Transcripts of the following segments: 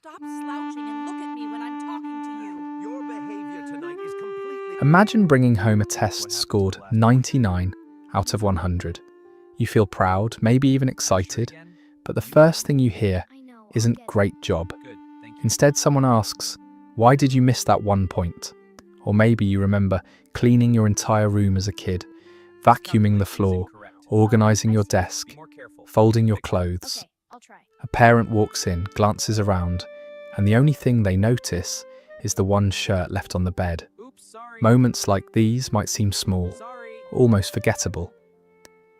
Stop slouching and look at me when I'm talking to you. Your behavior tonight is completely... Imagine bringing home a test scored 99 out of 100. You feel proud, maybe even excited, but the first thing you hear isn't "great job." Instead, someone asks, "Why did you miss that 1 point?" Or maybe you remember cleaning your entire room as a kid, vacuuming the floor, organizing your desk, folding your clothes. A parent walks in, glances around, and the only thing they notice is the one shirt left on the bed. Moments like these might seem small, almost forgettable.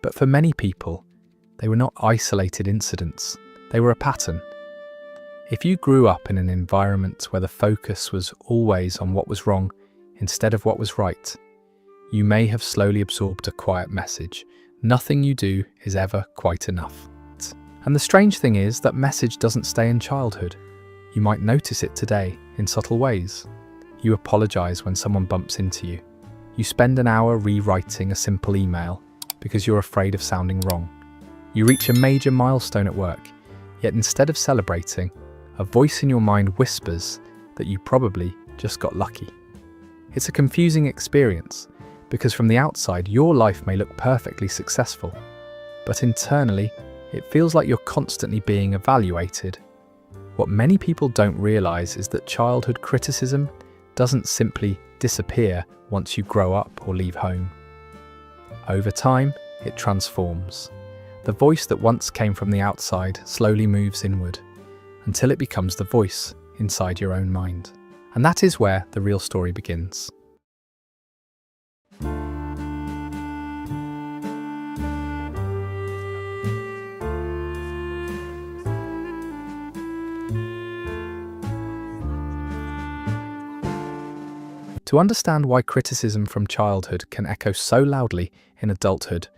But for many people, they were not isolated incidents. They were a pattern. If you grew up in an environment where the focus was always on what was wrong instead of what was right, you may have slowly absorbed a quiet message: nothing you do is ever quite enough. And the strange thing is that message doesn't stay in childhood. You might notice it today in subtle ways. You apologize when someone bumps into you. You spend an hour rewriting a simple email because you're afraid of sounding wrong. You reach a major milestone at work, yet instead of celebrating, a voice in your mind whispers that you probably just got lucky. It's a confusing experience because from the outside, your life may look perfectly successful, but internally, it feels like you're constantly being evaluated. What many people don't realize is that childhood criticism doesn't simply disappear once you grow up or leave home. Over time, it transforms. The voice that once came from the outside slowly moves inward until it becomes the voice inside your own mind. And that is where the real story begins. To understand why criticism from childhood can echo so loudly in adulthood,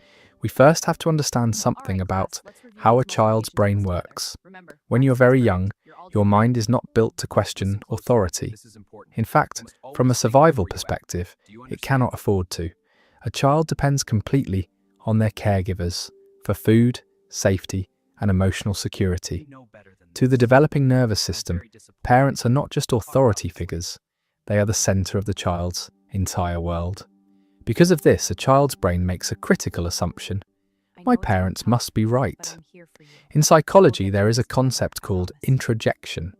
we first have to understand something about how a child's brain works. When you're very young, your mind is not built to question authority. In fact, from a survival perspective, it cannot afford to. A child depends completely on their caregivers for food, safety, and emotional security. To the developing nervous system, parents are not just authority figures. They are the center of the child's entire world. Because of this, a child's brain makes a critical assumption: my parents must be right. In psychology, there is a concept called introjection.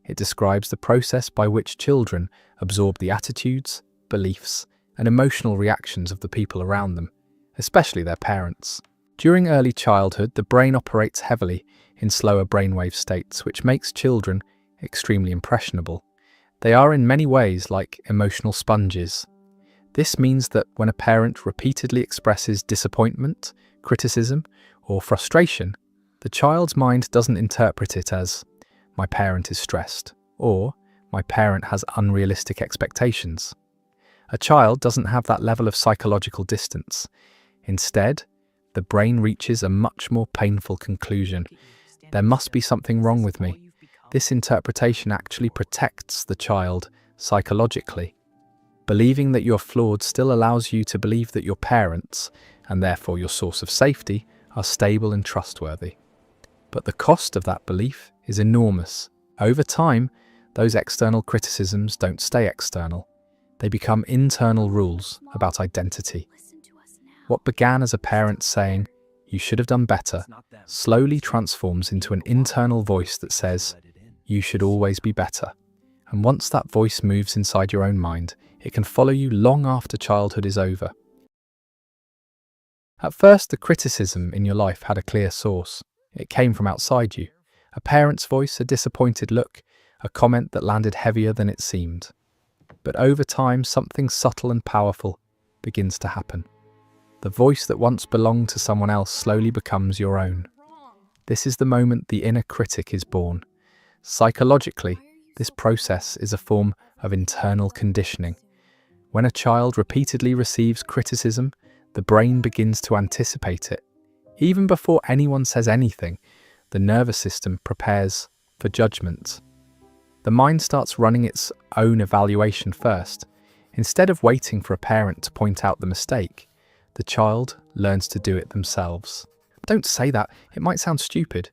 It describes the process by which children absorb the attitudes, beliefs, and emotional reactions of the people around them, especially their parents. During early childhood, the brain operates heavily in slower brainwave states, which makes children extremely impressionable. They are in many ways like emotional sponges. This means that when a parent repeatedly expresses disappointment, criticism, or frustration, the child's mind doesn't interpret it as "my parent is stressed" or "my parent has unrealistic expectations." A child doesn't have that level of psychological distance. Instead, the brain reaches a much more painful conclusion: there must be something wrong with me. This interpretation actually protects the child psychologically. Believing that you're flawed still allows you to believe that your parents, and therefore your source of safety, are stable and trustworthy. But the cost of that belief is enormous. Over time, those external criticisms don't stay external. They become internal rules about identity. What began as a parent saying, "You should have done better," slowly transforms into an internal voice that says, "You should always be better." And once that voice moves inside your own mind, it can follow you long after childhood is over. At first, the criticism in your life had a clear source. It came from outside you. A parent's voice, a disappointed look, a comment that landed heavier than it seemed. But over time, something subtle and powerful begins to happen. The voice that once belonged to someone else slowly becomes your own. This is the moment the inner critic is born. Psychologically, this process is a form of internal conditioning. When a child repeatedly receives criticism, the brain begins to anticipate it. Even before anyone says anything, the nervous system prepares for judgment. The mind starts running its own evaluation first. Instead of waiting for a parent to point out the mistake, the child learns to do it themselves. Don't say that, it might sound stupid.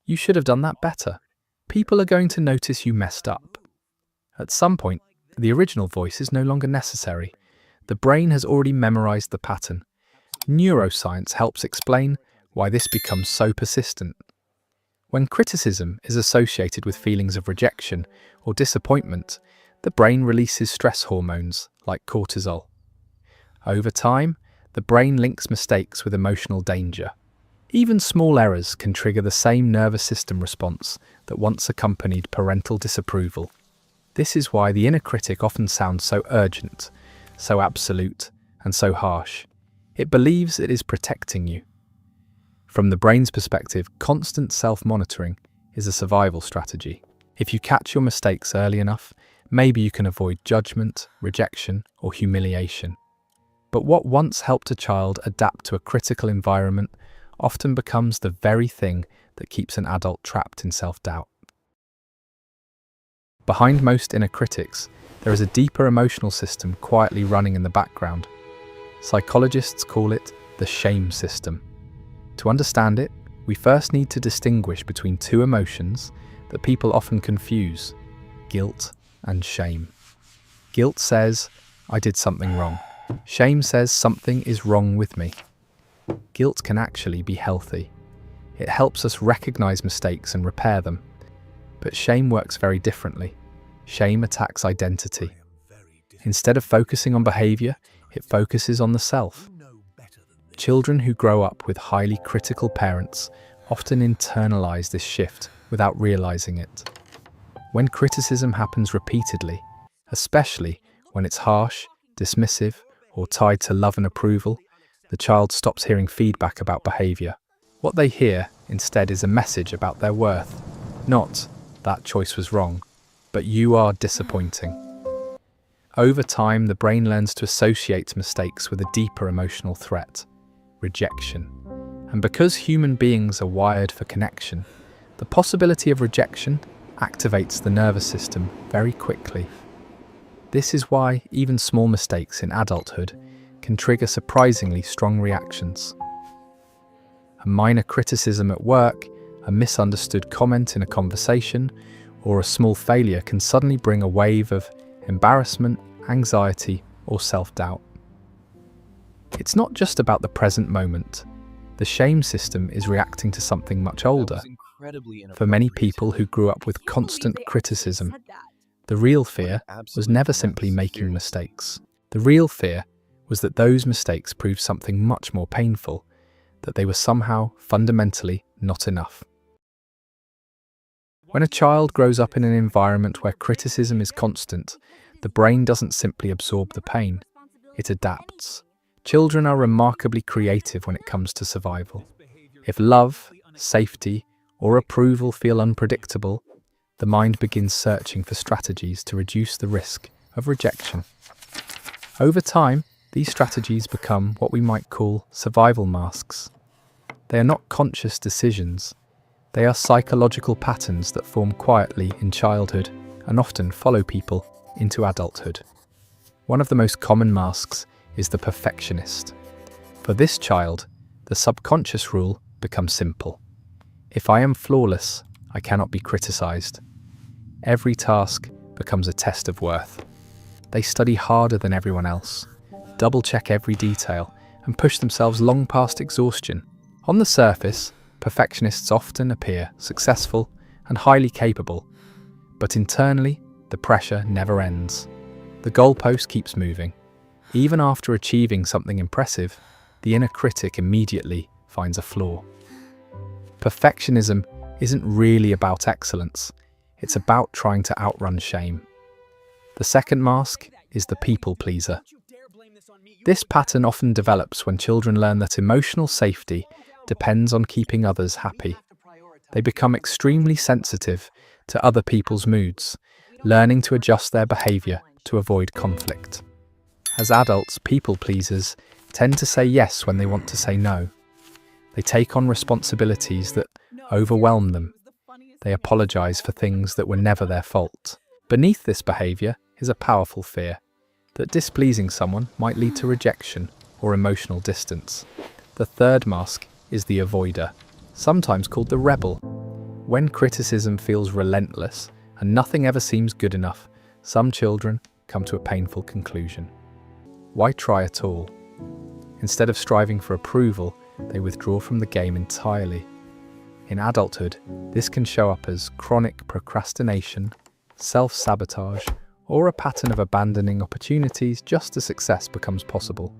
You should have done that better. people are going to notice you messed up. At some point, the original voice is no longer necessary. The brain has already memorized the pattern. Neuroscience helps explain why this becomes so persistent. When criticism is associated with feelings of rejection or disappointment, the brain releases stress hormones like cortisol. Over time, the brain links mistakes with emotional danger. Even small errors can trigger the same nervous system response that once accompanied parental disapproval. This is why the inner critic often sounds so urgent, so absolute, and so harsh. It believes it is protecting you. From the brain's perspective, constant self-monitoring is a survival strategy. If you catch your mistakes early enough, maybe you can avoid judgment, rejection, or humiliation. But what once helped a child adapt to a critical environment often becomes the very thing that keeps an adult trapped in self-doubt. Behind most inner critics, there is a deeper emotional system quietly running in the background. Psychologists call it the shame system. To understand it, we first need to distinguish between two emotions that people often confuse: guilt and shame. Guilt says, "I did something wrong." Shame says, "Something is wrong with me." Guilt can actually be healthy. It helps us recognize mistakes and repair them. But shame works very differently. Shame attacks identity. Instead of focusing on behavior, it focuses on the self. Children who grow up with highly critical parents often internalize this shift without realizing it. When criticism happens repeatedly, especially when it's harsh, dismissive, or tied to love and approval, the child stops hearing feedback about behavior. What they hear instead is a message about their worth. Not, "That choice was wrong," but "You are disappointing." Over time, the brain learns to associate mistakes with a deeper emotional threat: rejection. And because human beings are wired for connection, the possibility of rejection activates the nervous system very quickly. This is why even small mistakes in adulthood can trigger surprisingly strong reactions. A minor criticism at work, a misunderstood comment in a conversation, or a small failure can suddenly bring a wave of embarrassment, anxiety, or self-doubt. It's not just about the present moment. The shame system is reacting to something much older. For many people who grew up with constant criticism, the real fear was never simply making mistakes. The real fear was that those mistakes proved something much more painful, that they were somehow fundamentally not enough. When a child grows up in an environment where criticism is constant, the brain doesn't simply absorb the pain, it adapts. Children are remarkably creative when it comes to survival. If love, safety, or approval feel unpredictable, the mind begins searching for strategies to reduce the risk of rejection. Over time, these strategies become what we might call survival masks. They are not conscious decisions. They are psychological patterns that form quietly in childhood and often follow people into adulthood. One of the most common masks is the perfectionist. For this child, the subconscious rule becomes simple. If I am flawless, I cannot be criticized. Every task becomes a test of worth. They study harder than everyone else, double-check every detail, and push themselves long past exhaustion. On the surface, perfectionists often appear successful and highly capable, but internally, the pressure never ends. The goalpost keeps moving. Even after achieving something impressive, the inner critic immediately finds a flaw. Perfectionism isn't really about excellence. It's about trying to outrun shame. The second mask is the people pleaser. This pattern often develops when children learn that emotional safety depends on keeping others happy. They become extremely sensitive to other people's moods, learning to adjust their behavior to avoid conflict. As adults, people pleasers tend to say yes when they want to say no. They take on responsibilities that overwhelm them. They apologize for things that were never their fault. Beneath this behavior is a powerful fear that displeasing someone might lead to rejection or emotional distance. The third mask is the avoider, sometimes called the rebel. When criticism feels relentless and nothing ever seems good enough, some children come to a painful conclusion. Why try at all? Instead of striving for approval, they withdraw from the game entirely. In adulthood, this can show up as chronic procrastination, self-sabotage, or a pattern of abandoning opportunities just as success becomes possible.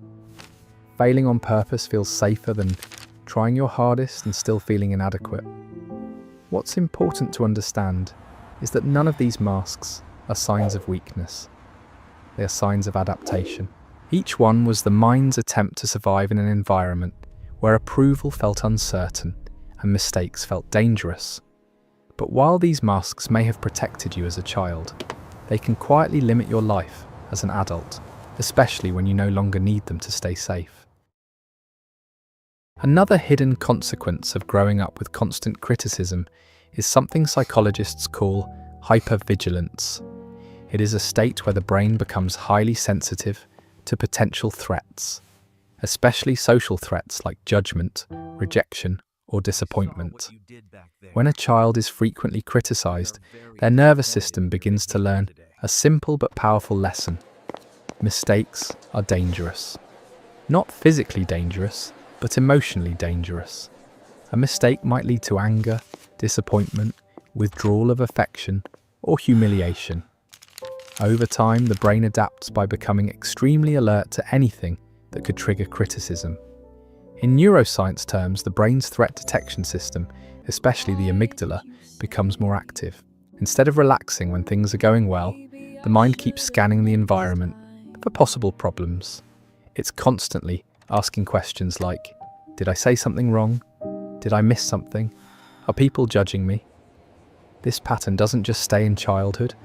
Failing on purpose feels safer than trying your hardest and still feeling inadequate. What's important to understand is that none of these masks are signs of weakness. They are signs of adaptation. Each one was the mind's attempt to survive in an environment where approval felt uncertain and mistakes felt dangerous. But while these masks may have protected you as a child, they can quietly limit your life as an adult, especially when you no longer need them to stay safe. Another hidden consequence of growing up with constant criticism is something psychologists call hypervigilance. It is a state where the brain becomes highly sensitive to potential threats, especially social threats like judgment, rejection, or disappointment. When a child is frequently criticized, their nervous system begins to learn a simple but powerful lesson. Mistakes are dangerous. Not physically dangerous, but emotionally dangerous. A mistake might lead to anger, disappointment, withdrawal of affection, or humiliation. Over time, the brain adapts by becoming extremely alert to anything that could trigger criticism. In neuroscience terms, the brain's threat detection system, especially the amygdala, becomes more active. Instead of relaxing when things are going well, the mind keeps scanning the environment for possible problems. It's constantly asking questions like, did I say something wrong? Did I miss something? Are people judging me? This pattern doesn't just stay in childhood,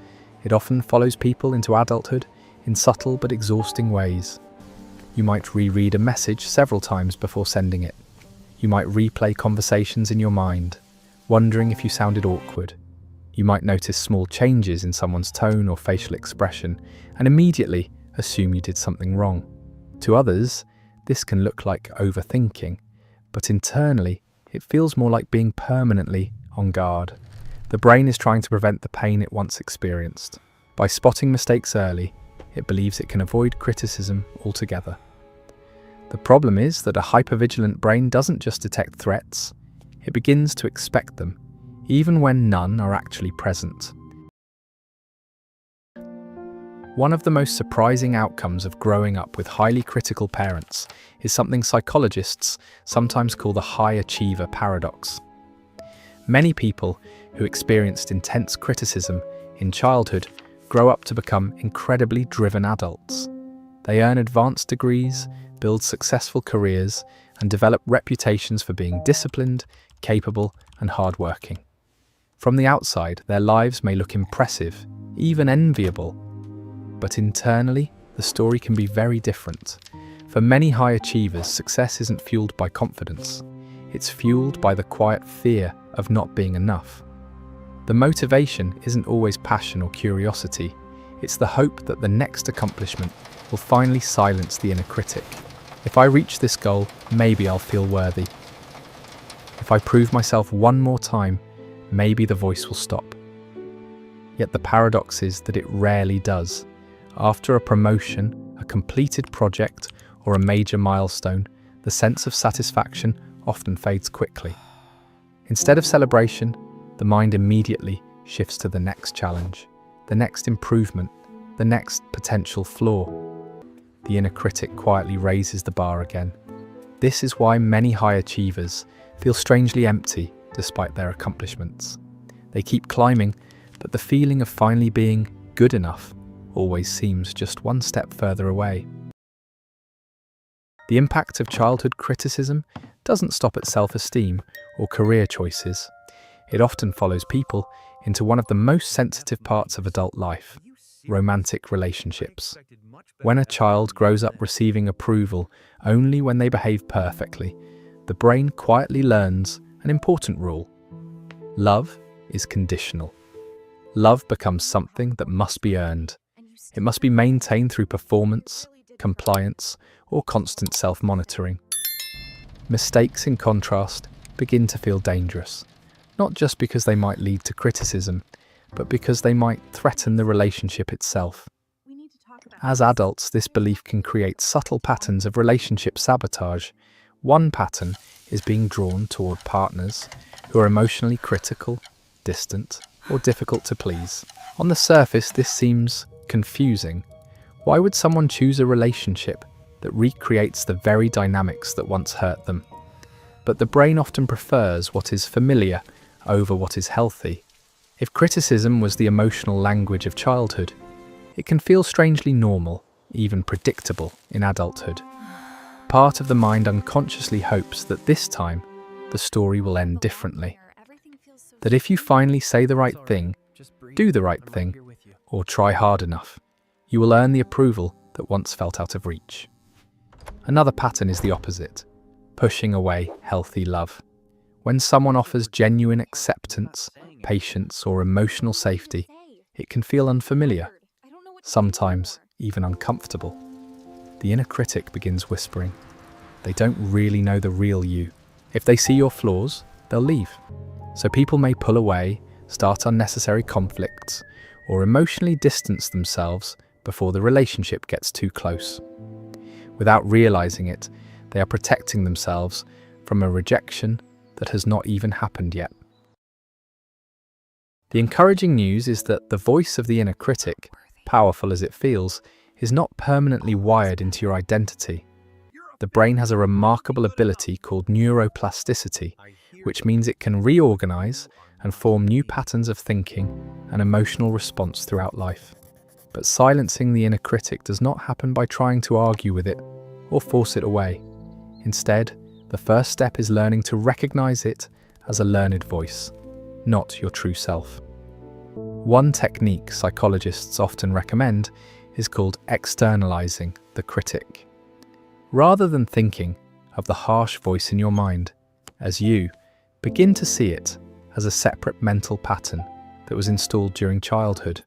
it often follows people into adulthood in subtle but exhausting ways. You might reread a message several times before sending it. You might replay conversations in your mind, wondering if you sounded awkward. You might notice small changes in someone's tone or facial expression and immediately assume you did something wrong. To others, this can look like overthinking, but internally, it feels more like being permanently on guard. The brain is trying to prevent the pain it once experienced. By spotting mistakes early, it believes it can avoid criticism altogether. The problem is that a hypervigilant brain doesn't just detect threats, it begins to expect them, even when none are actually present. One of the most surprising outcomes of growing up with highly critical parents is something psychologists sometimes call the high achiever paradox. Many people who experienced intense criticism in childhood grow up to become incredibly driven adults. They earn advanced degrees, build successful careers, and develop reputations for being disciplined, capable, and hardworking. From the outside, their lives may look impressive, even enviable. But internally, the story can be very different. For many high achievers, success isn't fueled by confidence. It's fueled by the quiet fear of not being enough. The motivation isn't always passion or curiosity. It's the hope that the next accomplishment will finally silence the inner critic. If I reach this goal, maybe I'll feel worthy. If I prove myself one more time, maybe the voice will stop. Yet the paradox is that it rarely does. After a promotion, a completed project, or a major milestone, the sense of satisfaction often fades quickly. Instead of celebration, the mind immediately shifts to the next challenge, the next improvement, the next potential flaw. The inner critic quietly raises the bar again. This is why many high achievers feel strangely empty despite their accomplishments. They keep climbing, but the feeling of finally being good enough always seems just one step further away. The impact of childhood criticism doesn't stop at self-esteem or career choices. It often follows people into one of the most sensitive parts of adult life, romantic relationships. When a child grows up receiving approval only when they behave perfectly, the brain quietly learns an important rule. Love is conditional. Love becomes something that must be earned. It must be maintained through performance, compliance, or constant self-monitoring. Mistakes, in contrast, begin to feel dangerous. not just because they might lead to criticism, but because they might threaten the relationship itself. As adults, this belief can create subtle patterns of relationship sabotage. One pattern is being drawn toward partners who are emotionally critical, distant, or difficult to please. On the surface, this seems confusing. Why would someone choose a relationship that recreates the very dynamics that once hurt them? But the brain often prefers what is familiar over what is healthy. If criticism was the emotional language of childhood, it can feel strangely normal, even predictable, in adulthood. Part of the mind unconsciously hopes that this time, the story will end differently. That if you finally say the right thing, do the right thing, or try hard enough, you will earn the approval that once felt out of reach. Another pattern is the opposite, pushing away healthy love. When someone offers genuine acceptance, patience, or emotional safety, it can feel unfamiliar, sometimes even uncomfortable. The inner critic begins whispering. They don't really know the real you. If they see your flaws, they'll leave. So people may pull away, start unnecessary conflicts, or emotionally distance themselves before the relationship gets too close. Without realizing it, they are protecting themselves from a rejection that has not even happened yet. The encouraging news is that the voice of the inner critic, powerful as it feels, is not permanently wired into your identity. The brain has a remarkable ability called neuroplasticity, which means it can reorganize and form new patterns of thinking and emotional response throughout life. But silencing the inner critic does not happen by trying to argue with it or force it away. Instead, the first step is learning to recognize it as a learned voice, not your true self. One technique psychologists often recommend is called externalizing the critic. Rather than thinking of the harsh voice in your mind as you, begin to see it as a separate mental pattern that was installed during childhood.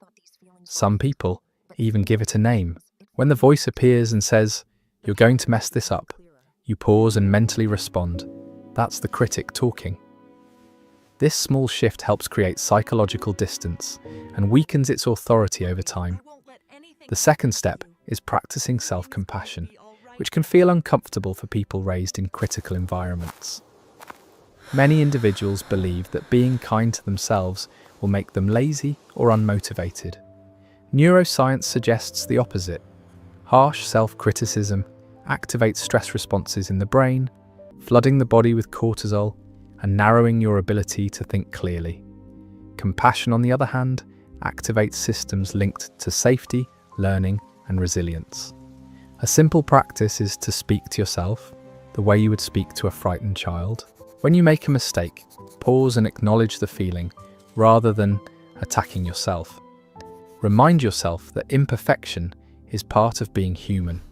Some people even give it a name. When the voice appears and says, "You're going to mess this up," you pause and mentally respond. That's the critic talking. This small shift helps create psychological distance and weakens its authority over time. The second step is practicing self-compassion, which can feel uncomfortable for people raised in critical environments. Many individuals believe that being kind to themselves will make them lazy or unmotivated. Neuroscience suggests the opposite. Harsh self-criticism activates stress responses in the brain, flooding the body with cortisol and narrowing your ability to think clearly. Compassion, on the other hand, activates systems linked to safety, learning, and resilience. A simple practice is to speak to yourself the way you would speak to a frightened child. When you make a mistake, pause and acknowledge the feeling rather than attacking yourself. Remind yourself that imperfection is part of being human.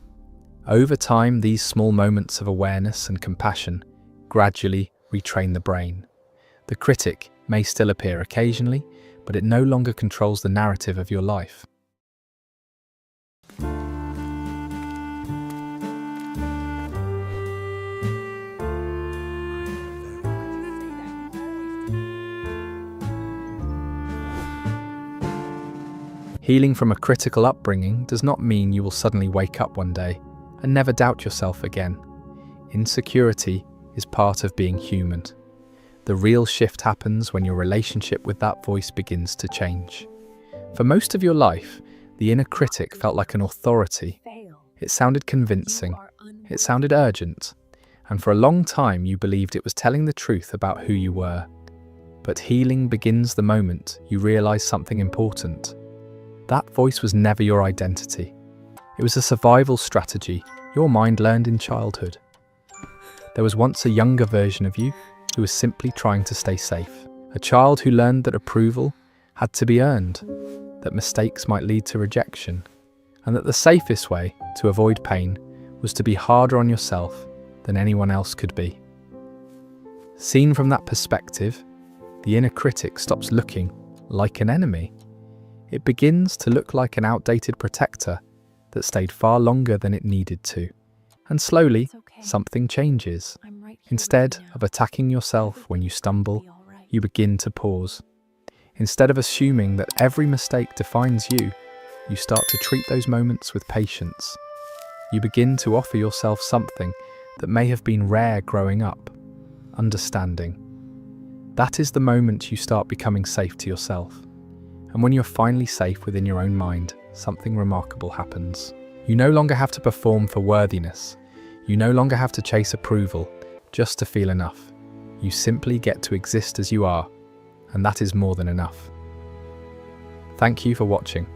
Over time, these small moments of awareness and compassion gradually retrain the brain. The critic may still appear occasionally, but it no longer controls the narrative of your life. Healing from a critical upbringing does not mean you will suddenly wake up one day and never doubt yourself again. Insecurity is part of being human. The real shift happens when your relationship with that voice begins to change. For most of your life, the inner critic felt like an authority. It sounded convincing, it sounded urgent, and for a long time you believed it was telling the truth about who you were. But healing begins the moment you realize something important. That voice was never your identity. It was a survival strategy your mind learned in childhood. There was once a younger version of you who was simply trying to stay safe. A child who learned that approval had to be earned, that mistakes might lead to rejection, and that the safest way to avoid pain was to be harder on yourself than anyone else could be. Seen from that perspective, the inner critic stops looking like an enemy. It begins to look like an outdated protector that stayed far longer than it needed to. And slowly, something changes. Instead of attacking yourself when you stumble, you begin to pause. Instead of assuming that every mistake defines you, you start to treat those moments with patience. You begin to offer yourself something that may have been rare growing up: understanding. That is the moment you start becoming safe to yourself. And when you're finally safe within your own mind, something remarkable happens. You no longer have to perform for worthiness. You no longer have to chase approval just to feel enough. You simply get to exist as you are, and that is more than enough. Thank you for watching.